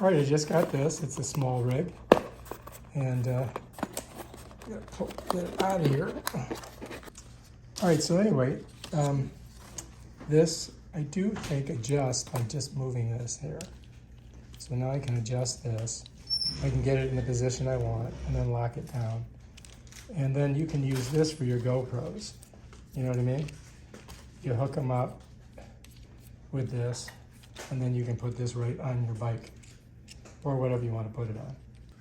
All right, I just got this. It's a SMALLRIG, and gotta get it out of here. All right, so anyway, this I do think adjust by just moving this here. So now I can adjust this. I can get it in the position I want and then lock it down. And then you can use this for your GoPros. You know what I mean? You hook them up with this, and then you can put this right on your bike or whatever you want to put it on.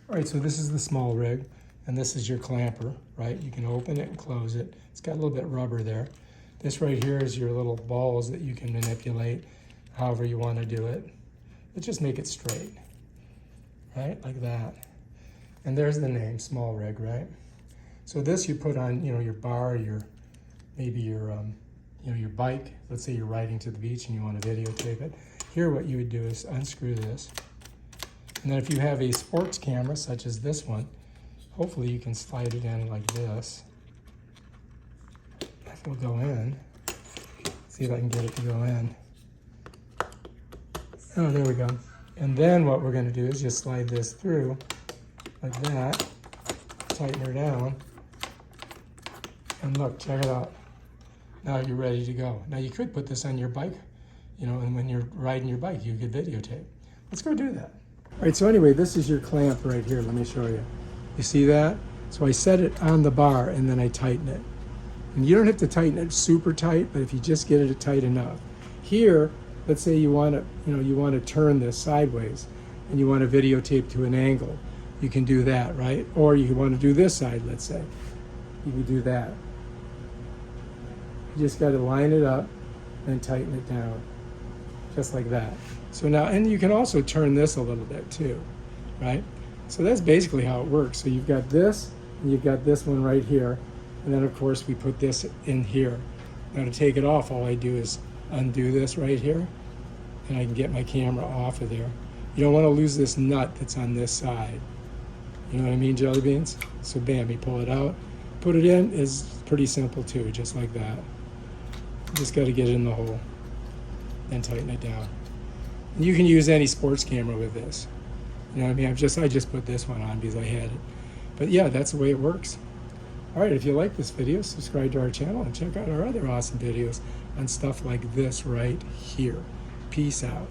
All right, so this is the SMALLRIG, and this is your clamper, right? You can open it and close it. It's got a little bit of rubber there. This right here is your little balls that you can manipulate however you want to do it. But just make it straight, right? Like that. And there's the name, SMALLRIG, right? So this you put on, your bar, maybe your bike. Let's say you're riding to the beach and you want to videotape it. Here what you would do is unscrew this. And then if you have a sports camera, such as this one, hopefully you can slide it in like this. That will go in. See if I can get it to go in. Oh, there we go. And then what we're going to do is just slide this through like that, tighten her down, and look, check it out. Now you're ready to go. Now you could put this on your bike, and when you're riding your bike, you could videotape. Let's go do that. All right, so anyway, this is your clamp right here. Let me show you. You see that? So I set it on the bar and then I tighten it. And you don't have to tighten it super tight, but if you just get it tight enough. Here, let's say you want to turn this sideways and you want to videotape to an angle. You can do that, right? Or you want to do this side, let's say. You can do that. You just got to line it up and tighten it down, just like that. So now, and you can also turn this a little bit too, right? So that's basically how it works. So you've got this, and you've got this one right here, and then of course we put this in here. Now to take it off, all I do is undo this right here, and I can get my camera off of there. You don't want to lose this nut that's on this side. You know what I mean, jelly beans? So bam, you pull it out. Put it in is pretty simple too, just like that. You just got to get it in the hole, then tighten it down. And you can use any sports camera with this. You know what I mean? I just put this one on because I had it. But yeah, that's the way it works. All right, if you like this video, subscribe to our channel and check out our other awesome videos on stuff like this right here. Peace out.